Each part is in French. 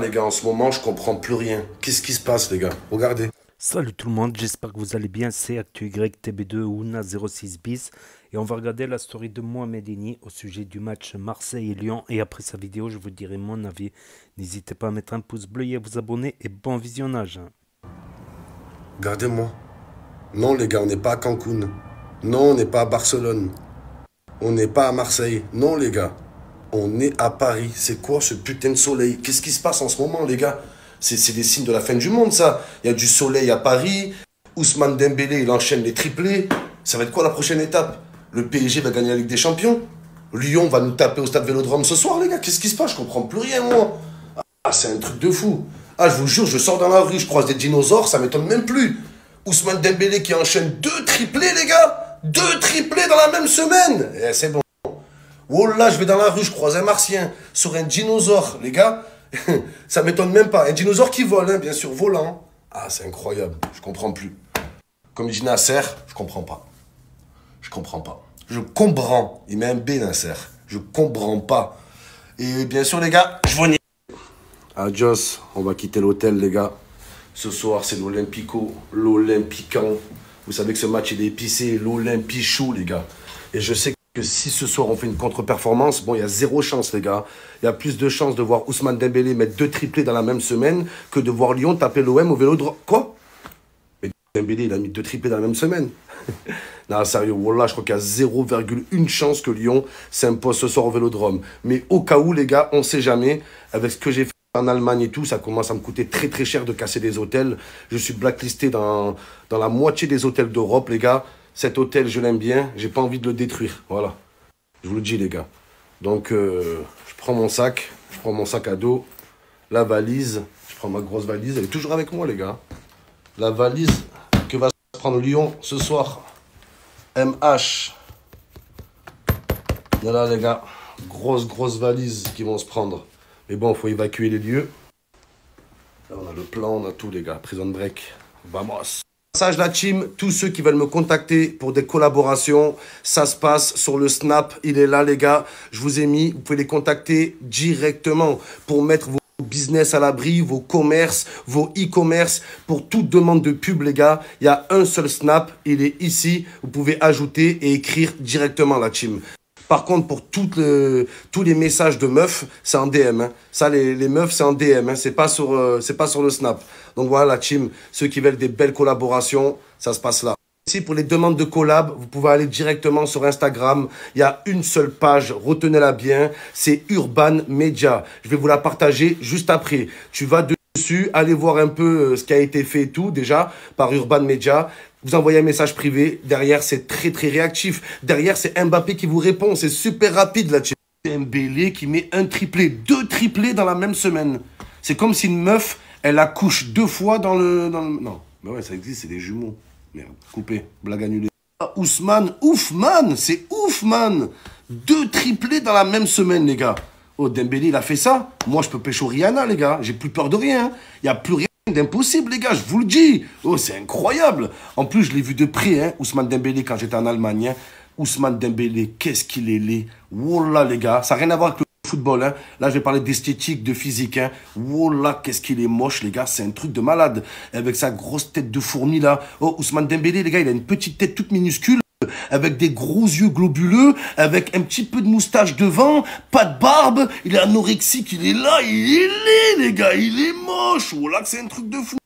Les gars, en ce moment, je comprends plus rien. Qu'est-ce qui se passe, les gars? Regardez. Salut tout le monde, j'espère que vous allez bien, c'est ActuYTB2 Ouna 06 bis et on va regarder la story de Mohamed Eni au sujet du match Marseille et Lyon et après sa vidéo je vous dirai mon avis. N'hésitez pas à mettre un pouce bleu et à vous abonner et bon visionnage. Regardez-moi. Non, les gars, on n'est pas à Cancun. Non, on n'est pas à Barcelone. On n'est pas à Marseille. Non, les gars. On est à Paris. C'est quoi ce putain de soleil? Qu'est-ce qui se passe en ce moment, les gars? C'est des signes de la fin du monde, ça. Il y a du soleil à Paris. Ousmane Dembélé, il enchaîne les triplés. Ça va être quoi la prochaine étape? Le PSG va gagner la Ligue des Champions. Lyon va nous taper au stade Vélodrome ce soir, les gars. Qu'est-ce qui se passe? Je comprends plus rien, moi. Ah, c'est un truc de fou. Ah, je vous jure, je sors dans la rue, je croise des dinosaures, ça m'étonne même plus. Ousmane Dembélé qui enchaîne 2 triplés, les gars. 2 triplés dans la même semaine. Eh, c'est bon. Oh là, je vais dans la rue, je croise un martien sur un dinosaure, les gars. Ça m'étonne même pas. Un dinosaure qui vole, hein, bien sûr, volant. Ah, c'est incroyable. Je comprends plus. Comme dit Nasser, je comprends pas. Je comprends pas. Je comprends. Il met un B, Nasser. Je comprends pas. Et bien sûr, les gars, je vous nie. Adios. On va quitter l'hôtel, les gars. Ce soir, c'est l'Olympico, l'Olympican. Vous savez que ce match, il est épicé. L'Olympichou, les gars. Et je sais que si ce soir on fait une contre-performance, bon, il y a zéro chance, les gars. Il y a plus de chances de voir Ousmane Dembélé mettre 2 triplés dans la même semaine que de voir Lyon taper l'OM au Vélodrome. Quoi? Mais Dembélé, il a mis 2 triplés dans la même semaine. Non, sérieux, voilà, je crois qu'il y a 0,1 chance que Lyon s'impose ce soir au Vélodrome. Mais au cas où, les gars, on sait jamais. Avec ce que j'ai fait en Allemagne et tout, ça commence à me coûter très très cher de casser des hôtels. Je suis blacklisté dans la moitié des hôtels d'Europe, les gars. Cet hôtel, je l'aime bien. J'ai pas envie de le détruire. Voilà. Je vous le dis, les gars. Donc, je prends mon sac. Je prends mon sac à dos. La valise. Je prends ma grosse valise. Elle est toujours avec moi, les gars. La valise que va se prendre Lyon ce soir. MH. Voilà, les gars. Grosse valise qui vont se prendre. Mais bon, il faut évacuer les lieux. Là, on a le plan, on a tout, les gars. Prison break. Vamos. Message la team, tous ceux qui veulent me contacter pour des collaborations, ça se passe sur le Snap, il est là les gars, je vous ai mis, vous pouvez les contacter directement pour mettre vos business à l'abri, vos commerces, vos e-commerce, pour toute demande de pub les gars, il y a un seul Snap, il est ici, vous pouvez ajouter et écrire directement la team. Par contre, pour tous les messages de meufs, c'est en DM. Hein. Ça, les meufs, c'est en DM. Hein. C'est pas sur le Snap. Donc voilà, la team, ceux qui veulent des belles collaborations, ça se passe là. Ici, pour les demandes de collab, vous pouvez aller directement sur Instagram. Il y a une seule page, retenez-la bien, c'est Urban Media. Je vais vous la partager juste après. Tu vas dessus, allez voir un peu ce qui a été fait et tout, déjà, par Urban Media. Vous envoyez un message privé. Derrière, c'est très, très réactif. Derrière, c'est Mbappé qui vous répond. C'est super rapide, là. Dembélé qui met 1 triplé. 2 triplés dans la même semaine. C'est comme si une meuf, elle accouche 2 fois dans le... Non, mais ouais, ça existe, c'est des jumeaux. Merde, coupé. Blague annulée. Ah, Ousmane, ouf, man. C'est ouf, man. 2 triplés dans la même semaine, les gars. Oh, Dembélé, il a fait ça. Moi, je peux pécho Rihanna, les gars. J'ai plus peur de rien. Il n'y a plus rien d'impossible, les gars, je vous le dis. Oh, c'est incroyable. En plus, je l'ai vu de près, hein, Ousmane Dembélé, quand j'étais en Allemagne. Hein. Ousmane Dembélé, qu'est-ce qu'il est laid. Wallah, les gars, ça n'a rien à voir avec le football. Hein. Là, je vais parler d'esthétique, de physique. Hein. Wallah, qu'est-ce qu'il est moche, les gars. C'est un truc de malade. Avec sa grosse tête de fourmi, là. Oh, Ousmane Dembélé, les gars, il a une petite tête toute minuscule. Avec des gros yeux globuleux, avec un petit peu de moustache devant, pas de barbe, il est anorexique, il est là, il est laid, les gars, il est moche. Oh là, c'est un truc de fou.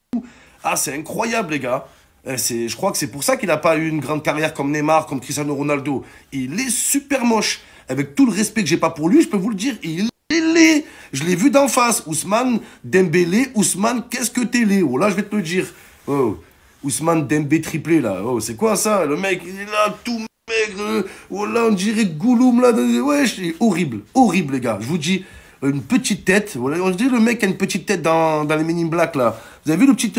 Ah, c'est incroyable, les gars. Je crois que c'est pour ça qu'il n'a pas eu une grande carrière comme Neymar, comme Cristiano Ronaldo. Il est super moche. Avec tout le respect que j'ai pas pour lui, je peux vous le dire, il est laid. Je l'ai vu d'en face. Ousmane Dembélé, Ousmane, qu'est-ce que t'es laid? Oh là, je vais te le dire. Oh. Ousmane Dembélé triplé là, oh c'est quoi ça? Le mec il est là tout maigre, oh là on dirait Gouloum là, ouais c'est horrible, horrible les gars, je vous dis, une petite tête, voilà, on dirait le mec a une petite tête dans les Men in Black là, vous avez vu le petit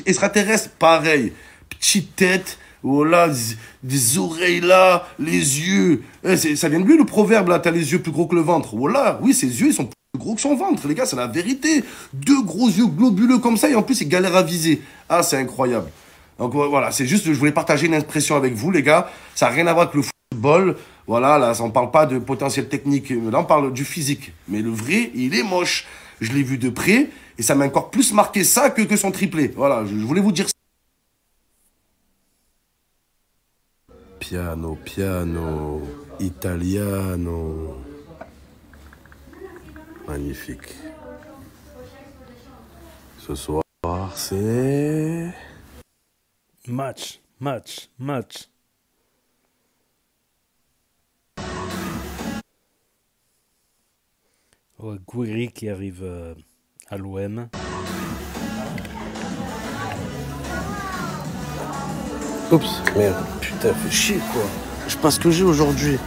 extraterrestre? Pareil, petite tête, oh là, des oreilles là, les yeux, ça vient de lui le proverbe là, t'as les yeux plus gros que le ventre, oh là, oui ses yeux ils sont plus gros que son ventre, les gars, c'est la vérité. 2 gros yeux globuleux comme ça, et en plus, il galère à viser. Ah, c'est incroyable. Donc voilà, c'est juste, je voulais partager une impression avec vous, les gars. Ça n'a rien à voir avec le football. Voilà, là, on ne parle pas de potentiel technique. Là, on parle du physique. Mais le vrai, il est moche. je l'ai vu de près, et ça m'a encore plus marqué ça que son triplé. Voilà, je voulais vous dire ça. Piano, piano, italiano. Magnifique. Ce soir, c'est... Match. Ouais, Gouiri qui arrive à l'OM. Oups, merde, putain, fait chier quoi. Je passe que j'ai aujourd'hui.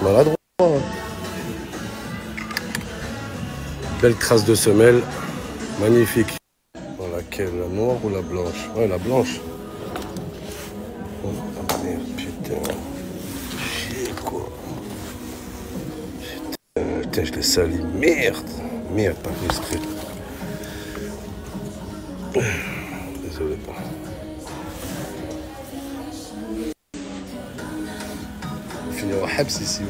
Maladroit. Hein. Belle crasse de semelle, magnifique. Dans laquelle, la noire ou la blanche? Ouais, la blanche. Oh merde, putain. Chier quoi. Putain, je l'ai sali. Merde, pas exprès. Désolé. On va finir au Habs ici.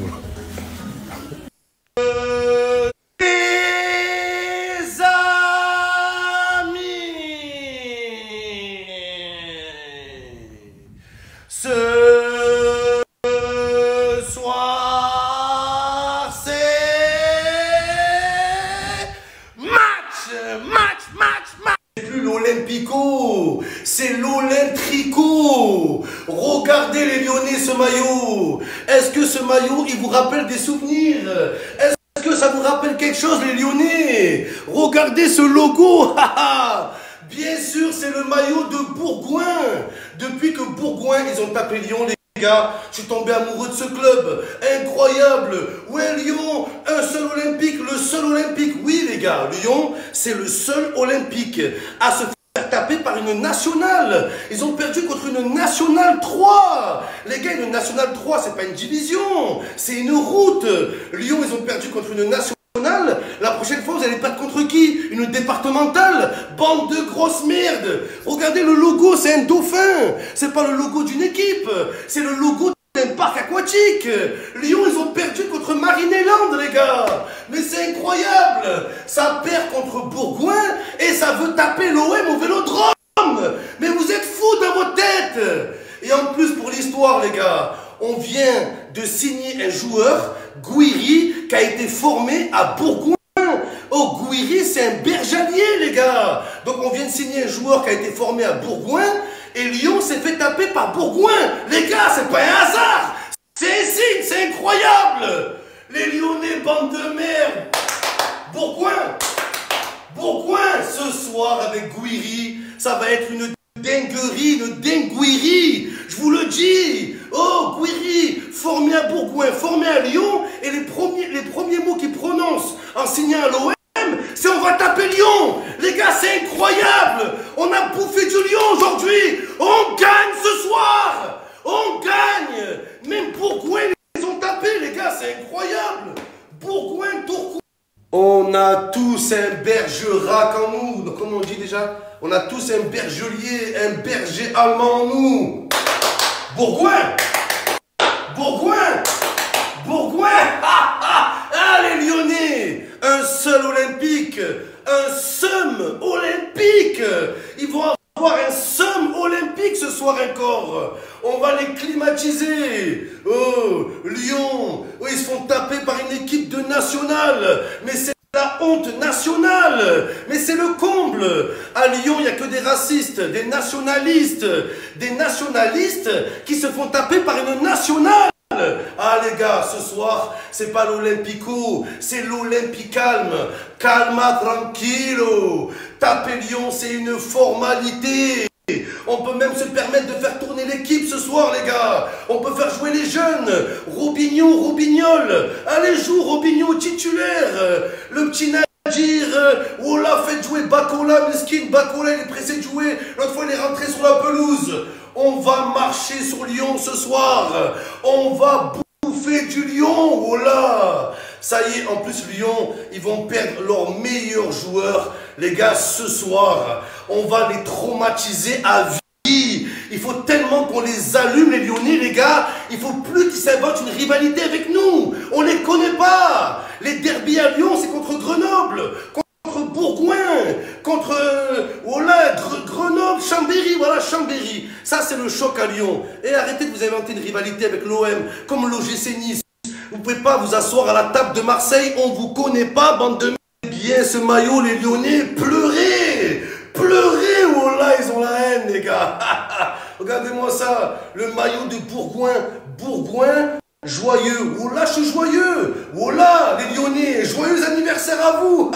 Ce soir, c'est match. C'est plus l'Olympico, c'est l'Olymtrico. Regardez les Lyonnais ce maillot. Est-ce que ce maillot, il vous rappelle des souvenirs? Est-ce que ça vous rappelle quelque chose les Lyonnais? Regardez ce logo. Bien sûr, c'est le maillot de Bourgoin. Depuis que Bourgoin, ils ont tapé Lyon, les gars, je suis tombé amoureux de ce club. Incroyable. Ouais, Lyon, un seul olympique, le seul olympique. Oui, les gars, Lyon, c'est le seul olympique à se faire taper par une nationale. Ils ont perdu contre une nationale 3. Les gars, une nationale 3, c'est pas une division, c'est une route. Lyon, ils ont perdu contre une nationale. La prochaine fois, vous allez perdre contre qui? Une départementale? Bande de grosses merdes. Regardez le logo, c'est un dauphin. C'est pas le logo d'une équipe, c'est le logo d'un parc aquatique. Lyon, ils ont perdu contre Marineland, les gars. Mais c'est incroyable. Ça perd contre Bourgoin et ça veut taper l'OM au Vélodrome. Mais vous êtes fous dans vos têtes. Et en plus, pour l'histoire, les gars, on vient de signer un joueur, Gouiri, qui a été formé à Bourgoin. Oh, Gouiri, c'est un bergalier, les gars. Donc, on vient de signer un joueur qui a été formé à Bourgoin, et Lyon s'est fait taper par Bourgoin. Les gars, c'est pas un hasard. C'est un signe, c'est incroyable. Les Lyonnais, bande de merde. Bourgoin, ce soir, avec Gouiri, ça va être une dinguerie, une dinguerie. Je vous le dis. Oh, Gouiri, formé à Bourgoin, formé à Lyon, et les premiers mots qu'il prononce en signant à l'OM, c'est on va taper Lyon. Les gars, c'est incroyable. On a bouffé du Lyon aujourd'hui. On gagne ce soir. On gagne. Même Bourgoin, ils ont tapé, les gars, c'est incroyable. Bourgoin, Tourcoing. On a tous un bergerac en nous. Donc, comme on dit déjà, on a tous un bergelier, un berger allemand en nous. Bourgoin, les Lyonnais, un seul olympique, un seum olympique. Ils vont avoir un seum olympique ce soir encore. On va les climatiser. Oh, Lyon, oh, ils se font taper par une équipe de nationale. Mais c'est la honte nationale. Mais c'est le comble. À Lyon, il n'y a que des racistes, des nationalistes qui se font taper par une nationale. Ah les gars, ce soir, c'est pas l'Olympico, c'est l'Olympicalme. Calma tranquillo. Taper Lyon, c'est une formalité. On peut même se permettre de faire tourner l'équipe ce soir, les gars. On peut faire jouer les jeunes. Robinho, Robignol. Allez, joue Robinho titulaire. Le petit Nadir. Ola, faites jouer Bakola, Meskin. Bakola, il est pressé de jouer. L'autre fois, il est rentré sur la pelouse. On va marcher sur Lyon ce soir. On va bouffer du Lyon. Oh là. Ça y est, en plus Lyon, ils vont perdre leurs meilleurs joueurs. Les gars, ce soir, on va les traumatiser à vie. Il faut tellement qu'on les allume, les Lyonnais, les gars. Il faut plus qu'ils s'inventent une rivalité avec nous. On les connaît pas. Les derbies à Lyon, c'est contre Grenoble, contre Bourgoin, contre Grenoble, Chambéry, voilà Chambéry. Ça, c'est le choc à Lyon. Et arrêtez de vous inventer une rivalité avec l'OM, comme l'OGC Nice. Vous pouvez pas vous asseoir à la table de Marseille, on vous connaît pas, bande de... Bien ce maillot, les Lyonnais, pleurez. Pleurez, oh là, ils ont la haine, les gars. Regardez-moi ça, le maillot de Bourgoin, joyeux, oh là, je suis joyeux, oh là, les Lyonnais, joyeux anniversaire à vous.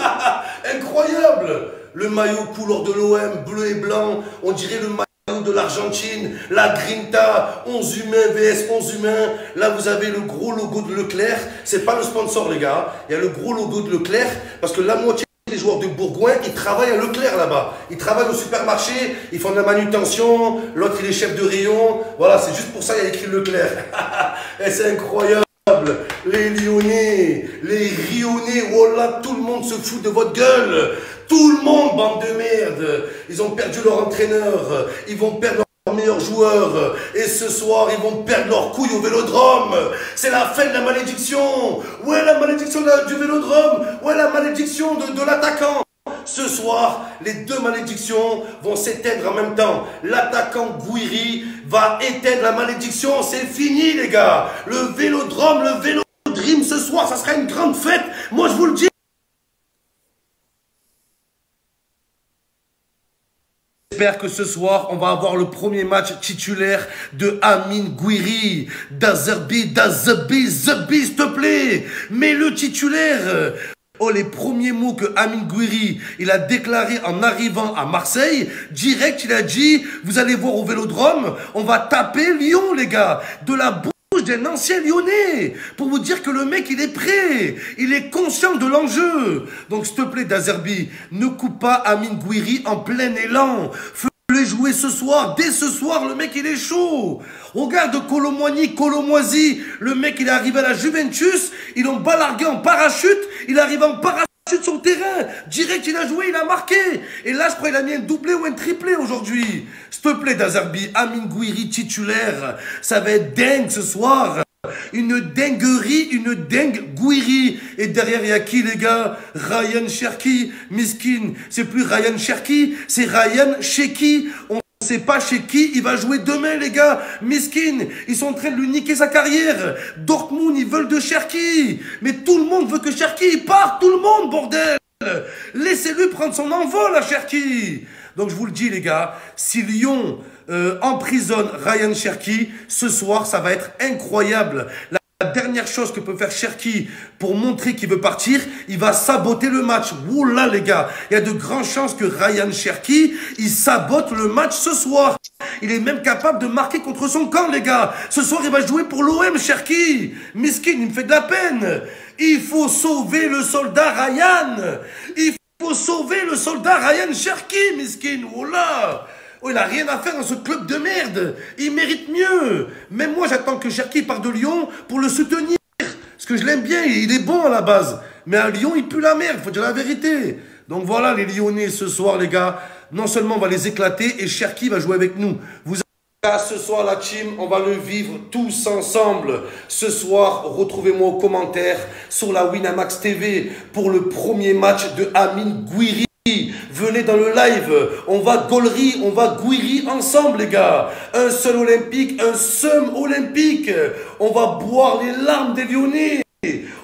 Incroyable. Le maillot couleur de l'OM, bleu et blanc, on dirait le maillot de l'Argentine, la Grinta, 11 humains vs 11 humains. Là, vous avez le gros logo de Leclerc. C'est pas le sponsor, les gars. Il y a le gros logo de Leclerc parce que la moitié des joueurs de Bourgoin, ils travaillent à Leclerc là-bas. Ils travaillent au supermarché, ils font de la manutention. L'autre, il est chef de rayon. Voilà, c'est juste pour ça qu'il y a écrit Leclerc. Et c'est incroyable. Les Lyonnais, les Rionnais, oh là, tout le monde se fout de votre gueule. Tout le monde, bande de merde. Ils ont perdu leur entraîneur. Ils vont perdre leurs meilleurs joueurs. Et ce soir, ils vont perdre leurs couilles au Vélodrome. C'est la fin de la malédiction. Où est la malédiction du Vélodrome? Où est la malédiction de l'attaquant? Ce soir, les deux malédictions vont s'éteindre en même temps. L'attaquant Gouiri va éteindre la malédiction. C'est fini, les gars. Le Vélodrome, le Vélodrime, ce soir, ça sera une grande fête. Moi, je vous le dis. J'espère que ce soir, on va avoir le premier match titulaire de Amine Gouiri. D'Azerbi, s'il te plaît. Mais le titulaire. Oh, les premiers mots que Amine Gouiri, il a déclaré en arrivant à Marseille, direct, il a dit, vous allez voir au Vélodrome, on va taper Lyon, les gars. De la bouche d'un ancien Lyonnais. Pour vous dire que le mec, il est prêt. Il est conscient de l'enjeu. Donc, s'il te plaît, D'Azerbi, ne coupe pas Amine Gouiri en plein élan. Fais-le jouer ce soir. Dès ce soir, le mec, il est chaud. Regarde Colomoisi, le mec, il est arrivé à la Juventus, ils l'ont balargué en parachute, il arrive en parachute sur le terrain, direct, il a joué, il a marqué. Et là, je crois qu'il a mis un doublé ou un triplé aujourd'hui. S'il te plaît, D'Azerbi, Amine Gouiri titulaire, ça va être dingue ce soir. Une dinguerie, une dingue Gouiri. Et derrière, il y a qui, les gars? Ryan Cherki, Miskin. C'est plus Ryan Cherki, c'est Ryan Cherki. On sait pas chez qui il va jouer demain, les gars. Miskin, ils sont en train de lui niquer sa carrière. Dortmund, ils veulent de Cherki. Mais tout le monde veut que Cherki parte. Tout le monde, bordel. Laissez-lui prendre son envol à Cherki. Donc, je vous le dis, les gars, si Lyon emprisonne Ryan Cherki, ce soir, ça va être incroyable. La dernière chose que peut faire Cherki pour montrer qu'il veut partir, il va saboter le match. Oula, les gars, il y a de grandes chances que Ryan Cherki, il sabote le match ce soir. Il est même capable de marquer contre son camp, les gars. Ce soir, il va jouer pour l'OM, Cherki. Miskin, il me fait de la peine. Il faut sauver le soldat Ryan. Il faut sauver le soldat Ryan Cherki, Miskin. Oula. Oh, il n'a rien à faire dans ce club de merde. Il mérite mieux. Même moi, j'attends que Cherki parte de Lyon pour le soutenir. Parce que je l'aime bien, il est bon à la base. Mais à Lyon, il pue la merde, faut dire la vérité. Donc voilà, les Lyonnais, ce soir, les gars. Non seulement on va les éclater, et Cherki va jouer avec nous. Ce soir, la team, on va le vivre tous ensemble. Ce soir, retrouvez-moi aux commentaires sur la Winamax TV pour le premier match de Amine Gouiri. Venez dans le live, on va gaulerie, on va Gouiri ensemble, les gars. Un seul olympique, un seum olympique. On va boire les larmes des Lyonnais.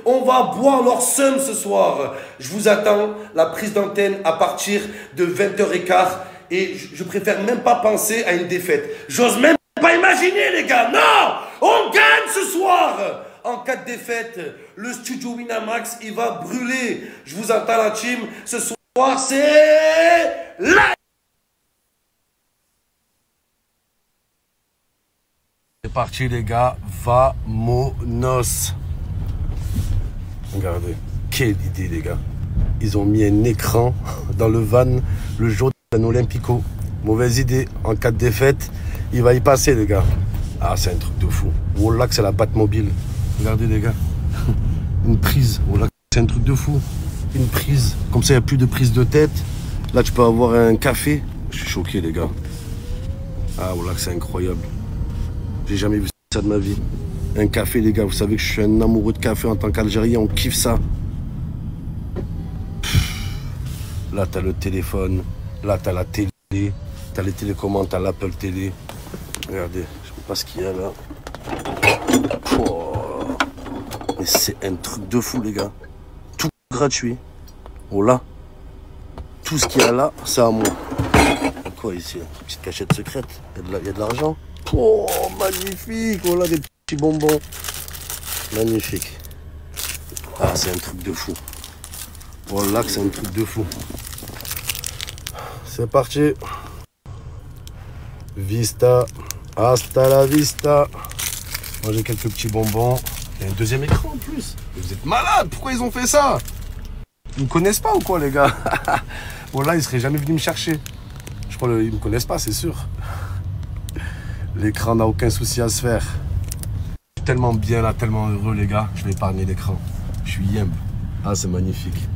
On va boire leur seum ce soir. Je vous attends, la prise d'antenne à partir de 20h15. Et je préfère même pas penser à une défaite. J'ose même pas imaginer, les gars. Non, on gagne ce soir. En cas de défaite, le studio Winamax, il va brûler. Je vous attends, la team. Ce soir, c'est live. C'est parti, les gars. Vamonos. Regardez, quelle idée, les gars. Ils ont mis un écran dans le van le jour d'un Olympico. Mauvaise idée. En cas de défaite, il va y passer, les gars. Ah, c'est un truc de fou. Oh là, que c'est la Batmobile. Regardez, les gars. Une prise. Oh là, c'est un truc de fou. Une prise. Comme ça, il n'y a plus de prise de tête. Là, tu peux avoir un café. Je suis choqué, les gars. Ah, voilà que c'est incroyable. J'ai jamais vu ça de ma vie. Un café, les gars, vous savez que je suis un amoureux de café en tant qu'Algérien, on kiffe ça. Là, t'as le téléphone, là, t'as la télé, t'as les télécommandes, t'as l'Apple Télé. Regardez, je sais pas ce qu'il y a là. Oh, mais c'est un truc de fou, les gars. Tout gratuit. Oh là. Tout ce qu'il y a là, c'est à moi. Quoi ici? Une petite cachette secrète. Il y a de l'argent. Oh, magnifique. Oh là, des petits bonbons. Magnifique. Ah, c'est un truc de fou. Oh là, que c'est un truc de fou. C'est parti. Vista. Hasta la vista. Moi, j'ai quelques petits bonbons. Il y a un deuxième écran en plus. Mais vous êtes malades. Pourquoi ils ont fait ça? Ils me connaissent pas ou quoi, les gars? Bon, là, ils seraient jamais venus me chercher. Je crois qu'ils me connaissent pas, c'est sûr. L'écran n'a aucun souci à se faire. Je suis tellement bien là, tellement heureux, les gars. Je vais épargner l'écran. Je suis yemb. Ah, c'est magnifique.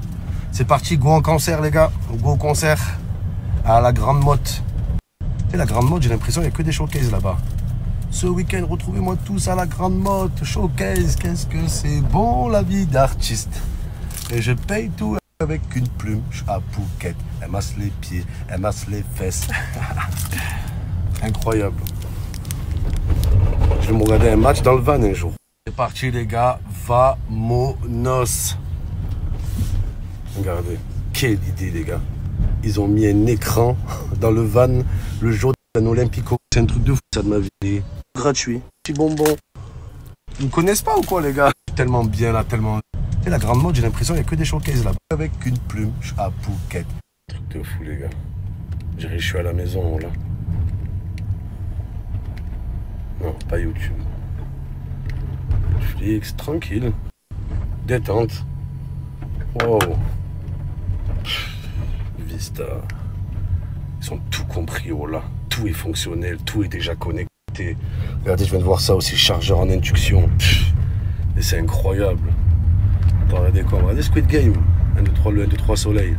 C'est parti, go en concert, les gars. Go au concert à la Grande Motte. Et la Grande Motte, j'ai l'impression qu'il n'y a que des showcases là-bas. Ce week-end, retrouvez-moi tous à la Grande Motte. Showcase, qu'est-ce que c'est bon la vie d'artiste. Et je paye tout avec une plume. Je suis à Phuket. Elle masse les pieds, elle masse les fesses. Incroyable. Je vais me regarder un match dans le van un jour. C'est parti les gars, vamonos. Regardez, quelle idée les gars. Ils ont mis un écran dans le van le jour d'un Olympico. C'est un truc de fou ça de ma vie. Gratuit, petit bonbon. Ils me connaissent pas ou quoi les gars? Tellement bien là, tellement... Et la Grande Motte, j'ai l'impression qu'il n'y a que des showcases là-bas. Avec une plume, je suis à Phuket. Truc de fou les gars. Je suis à la maison là. Non, pas YouTube. Netflix, tranquille. Détente. Wow. Vista. Ils ont tout compris, oh là. Tout est fonctionnel, tout est déjà connecté. Regardez, je viens de voir ça aussi, chargeur en induction. Et c'est incroyable. Regardez quoi? Regardez Squid Game. 1, 2, 3, le 1, 2, 3 soleil.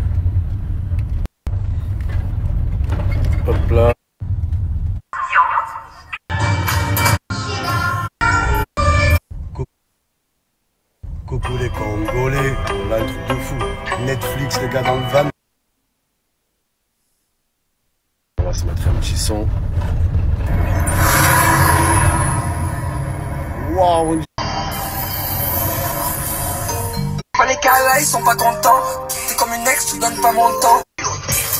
Hop là. Coucou les Congolais. Là, un truc de fou. Netflix, les gars, dans le van. On va se mettre un petit son. Waouh! Les gars ils sont pas contents. T'es comme une ex, tu donnes pas mon temps.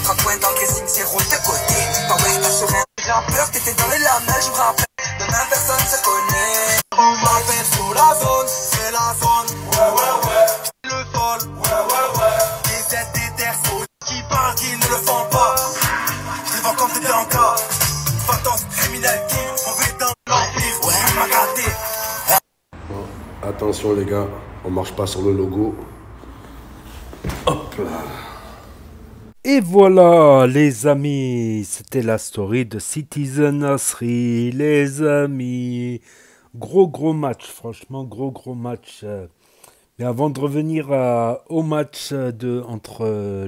Quand toi dans le dressing, c'est rouge de côté. Pas ouais, t'as sur un. J'ai peur, t'étais dans les lamelles, je me rappelle. Demain, personne se connaît. On m'appelle sur la zone, c'est la zone. Ouais, ouais, ouais. Le sol, ouais, ouais, ouais. Des aides, des terres, qui parlent, qui ne le font pas. Je les vends comme des blancs. Fatance, criminalité, on va dans l'empire. Ouais, m'a gâté. Attention les gars, on marche pas sur le logo. Hop là. Et voilà les amis, c'était la story de Citizen Nasri, les amis. Gros match, franchement gros match. Mais avant de revenir au match entre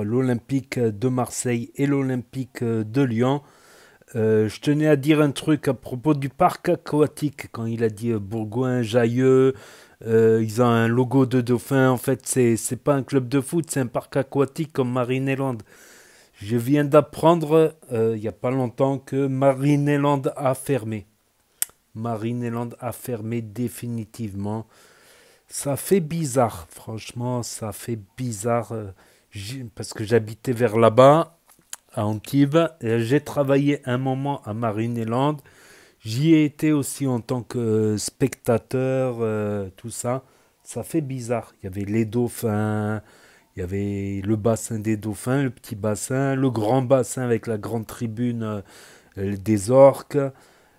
l'Olympique de Marseille et l'Olympique de Lyon, je tenais à dire un truc à propos du parc aquatique, quand il a dit Bourgoin, Jailleux, ils ont un logo de dauphin, en fait c'est pas un club de foot, c'est un parc aquatique comme Marineland. Je viens d'apprendre il n'y a pas longtemps que Marineland a fermé. Marineland a fermé définitivement. Ça fait bizarre, franchement, ça fait bizarre, parce que j'habitais vers là-bas, à Antibes. J'ai travaillé un moment à Marineland. J'y ai été aussi en tant que spectateur, tout ça. Ça fait bizarre. Il y avait les dauphins, il y avait le bassin des dauphins, le petit bassin, le grand bassin avec la grande tribune des orques.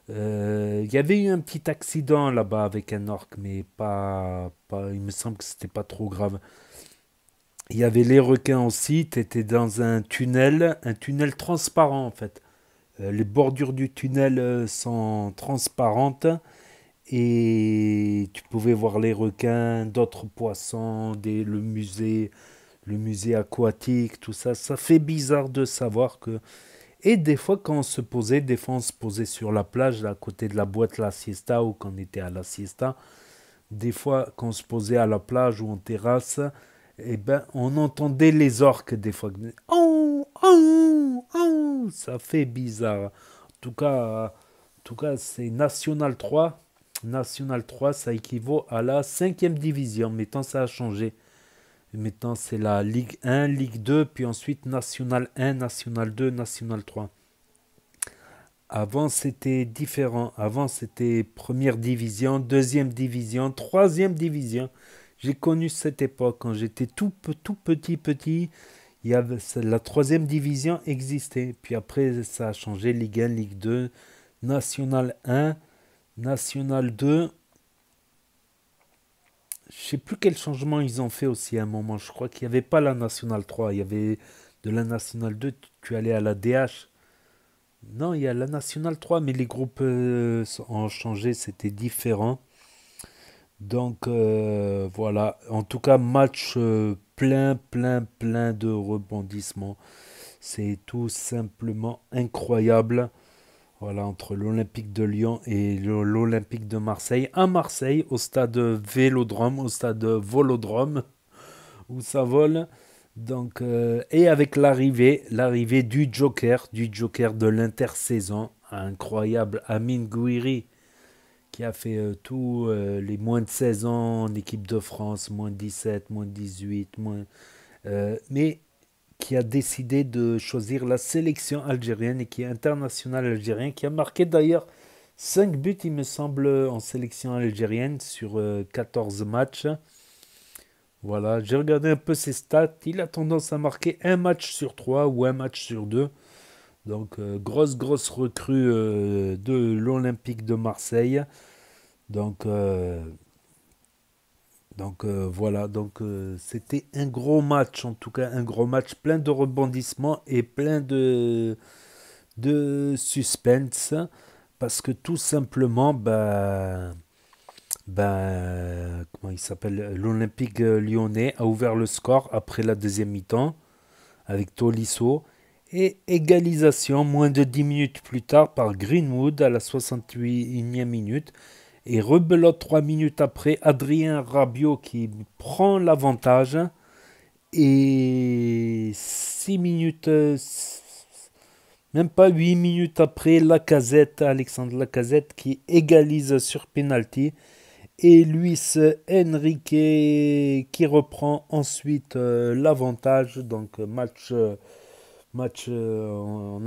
Il y avait eu un petit accident là-bas avec un orque, mais il me semble que c'était pas trop grave. Il y avait les requins aussi, tu étais dans un tunnel transparent en fait. Les bordures du tunnel sont transparentes et tu pouvais voir les requins, d'autres poissons, le musée aquatique, tout ça. Ça fait bizarre de savoir que... Et des fois, quand on se posait, des fois on se posait sur la plage, là, à côté de la boîte La Siesta, ou quand on était à La Siesta. Des fois, quand on se posait à la plage ou en terrasse, eh ben, on entendait les orques des fois. Oh, oh, oh, ça fait bizarre. En tout cas, c'est National 3. National 3, ça équivaut à la 5e division. Maintenant, ça a changé. Maintenant, c'est la Ligue 1, Ligue 2, puis ensuite National 1, National 2, National 3. Avant, c'était différent. Avant, c'était première division, deuxième division, troisième division. J'ai connu cette époque quand j'étais tout petit. La troisième division existait. Puis après, ça a changé. Ligue 1, Ligue 2, National 1, National 2. Je sais plus quel changement ils ont fait aussi à un moment. Je crois qu'il n'y avait pas la National 3. Il y avait de la National 2, tu allais à la DH. Non, il y a la National 3, mais les groupes ont changé, c'était différent. Donc voilà, en tout cas, match plein de rebondissements. C'est tout simplement incroyable. Voilà, entre l'Olympique de Lyon et l'Olympique de Marseille. À Marseille, au stade Vélodrome, au stade Volodrome, où ça vole. Donc, et avec l'arrivée du Joker de l'intersaison, incroyable Amine Gouiri, qui a fait tous les moins de 16 ans en équipe de France, moins de 17, moins de 18, mais qui a décidé de choisir la sélection algérienne et qui est international algérien, qui a marqué d'ailleurs 5 buts, il me semble, en sélection algérienne sur 14 matchs. Voilà, j'ai regardé un peu ses stats. Il a tendance à marquer un match sur 3 ou un match sur 2. Donc, grosse recrue de l'Olympique de Marseille. Donc, voilà. Donc, c'était un gros match, en tout cas, un gros match plein de rebondissements et plein de suspense. Parce que tout simplement, comment il s'appelle, l'Olympique lyonnais a ouvert le score après la deuxième mi-temps avec Tolisso et égalisation moins de 10 minutes plus tard par Greenwood à la 68e minute et rebelote 3 minutes après Adrien Rabiot qui prend l'avantage et 6 minutes, même pas 8 minutes après, Alexandre Lacazette qui égalise sur penalty. Et Luis Enrique qui reprend ensuite l'avantage. Donc on a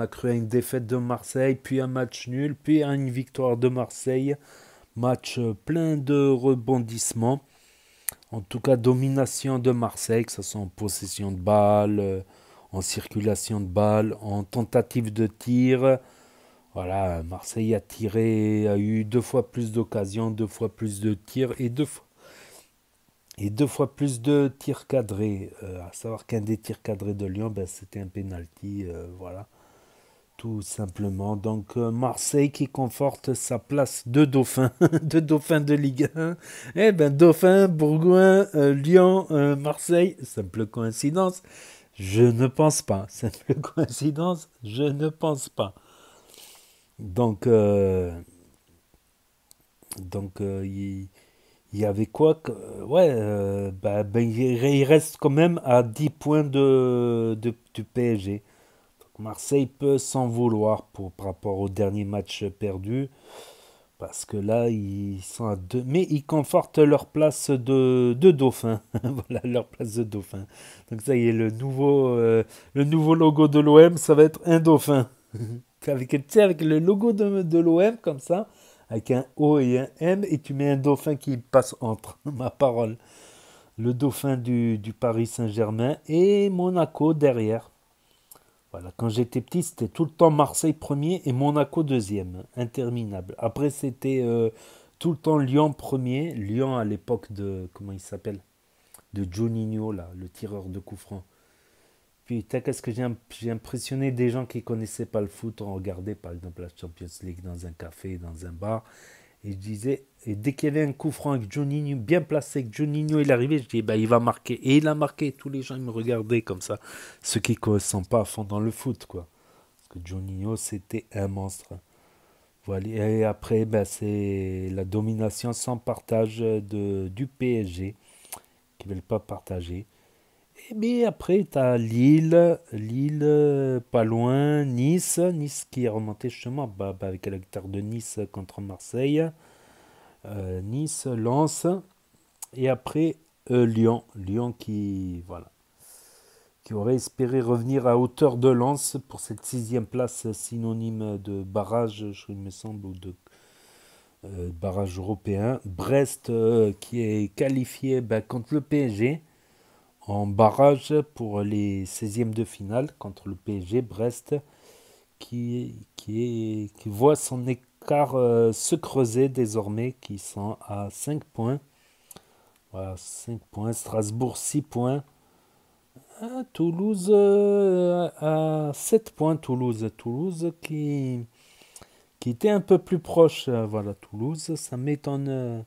cru à une défaite de Marseille, puis un match nul, puis à une victoire de Marseille. Match plein de rebondissements. En tout cas, domination de Marseille, que ce soit en possession de balle, en circulation de balle, en tentative de tir. Voilà, Marseille a eu 2 fois plus d'occasions, 2 fois plus de tirs et 2 fois plus de tirs cadrés. À savoir qu'un des tirs cadrés de Lyon, c'était un penalty. Voilà, tout simplement. Donc Marseille qui conforte sa place de dauphin, de dauphin de Ligue 1. Eh ben dauphin, Bourgoin, Lyon, Marseille, simple coïncidence. Je ne pense pas. Simple coïncidence, je ne pense pas. Donc, il y avait quoi ouais, il reste quand même à 10 points du PSG. Donc Marseille peut s'en vouloir par rapport au dernier match perdu. Parce que là, ils sont à 2. Mais ils confortent leur place de dauphin. Voilà, leur place de dauphin. Donc ça y est, le nouveau logo de l'OM, ça va être un dauphin. Avec le logo de l'OM comme ça, avec un O et un M, et tu mets un dauphin qui passe entre, ma parole. Le dauphin du Paris Saint-Germain et Monaco derrière. Voilà, quand j'étais petit, c'était tout le temps Marseille premier et Monaco deuxième, interminable. Après, c'était tout le temps Lyon premier, Lyon à l'époque de, comment il s'appelle, de Juninho, là, le tireur de coup franc. Putain, qu'est-ce que j'ai impressionné des gens qui connaissaient pas le foot. On regardait par exemple la Champions League dans un café, dans un bar. Et je disais, et dès qu'il y avait un coup franc avec Juninho, bien placé, que Juninho il arrivait, je dis, il va marquer. Et il a marqué. Tous les gens ils me regardaient comme ça. Ceux qui ne sont pas à fond dans le foot, quoi. que Juninho, c'était un monstre. Voilà. Et après, ben, c'est la domination sans partage du PSG, qui ne veulent pas partager. Et bien après, tu as Lille, pas loin, Nice qui est remonté justement avec la victoire de Nice contre Marseille. Nice, Lens, et après Lyon qui, voilà, qui aurait espéré revenir à hauteur de Lens pour cette 6e place synonyme de barrage, il me semble, ou de barrage européen. Brest qui est qualifié contre le PSG en barrage pour les 16e de finale contre le PSG. Brest qui voit son écart se creuser désormais, qui sont à 5 points. Voilà, 5 points. Strasbourg, 6 points. Toulouse à 7 points. Toulouse qui était un peu plus proche. Voilà, Toulouse, ça m'étonne.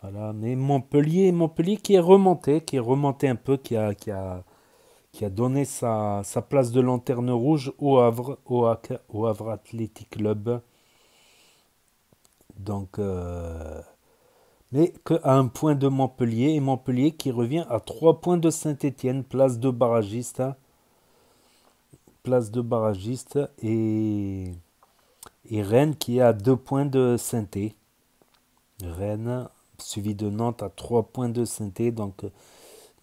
Voilà, mais Montpellier qui est remonté un peu, qui a donné sa place de lanterne rouge au Havre Athletic Club. Donc, mais qu'à un point de Montpellier, et Montpellier qui revient à 3 points de Saint-Étienne, place de barragiste. Et Rennes qui est à 2 points de Saint-Étienne. Rennes, suivi de Nantes à 3 points de Saint-Étienne. Donc,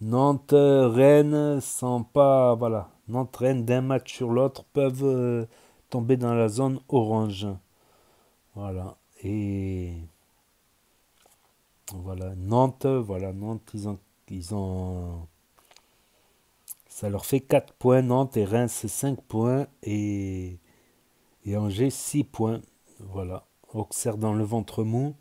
Nantes, Rennes sont pas, voilà, Nantes, Rennes d'un match sur l'autre peuvent tomber dans la zone orange. Voilà. Et voilà, Nantes, ils ont ça leur fait 4 points, Nantes, et Reims 5 points, et Angers 6 points. Voilà, Auxerre dans le ventre mou.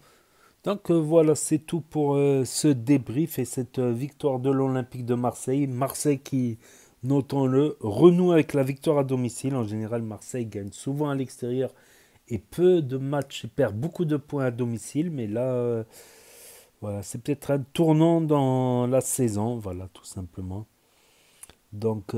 Donc voilà, c'est tout pour ce débrief et cette victoire de l'Olympique de Marseille. Marseille qui, notons-le, renoue avec la victoire à domicile. En général, Marseille gagne souvent à l'extérieur et peu de matchs, perd beaucoup de points à domicile. Mais là, voilà, c'est peut-être un tournant dans la saison, voilà, tout simplement. Donc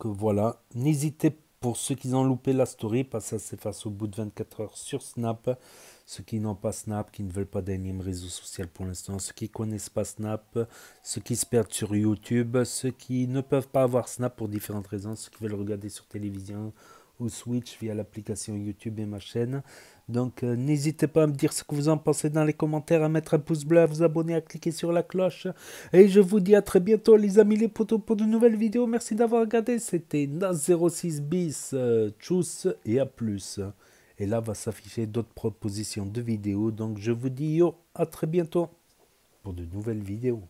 voilà, n'hésitez pas. Pour ceux qui ont loupé la story, parce que ça s'efface au bout de 24 heures sur Snap. Ceux qui n'ont pas Snap, qui ne veulent pas d'énième réseau social pour l'instant. Ceux qui ne connaissent pas Snap. Ceux qui se perdent sur YouTube. Ceux qui ne peuvent pas avoir Snap pour différentes raisons. Ceux qui veulent regarder sur télévision ou Switch via l'application YouTube et ma chaîne. Donc n'hésitez pas à me dire ce que vous en pensez dans les commentaires, à mettre un pouce bleu, à vous abonner, à cliquer sur la cloche. Et je vous dis à très bientôt les amis les potos pour de nouvelles vidéos. Merci d'avoir regardé. C'était Nas06 bis. Tchuss et à plus. Et là va s'afficher d'autres propositions de vidéos. Donc je vous dis yo, à très bientôt pour de nouvelles vidéos.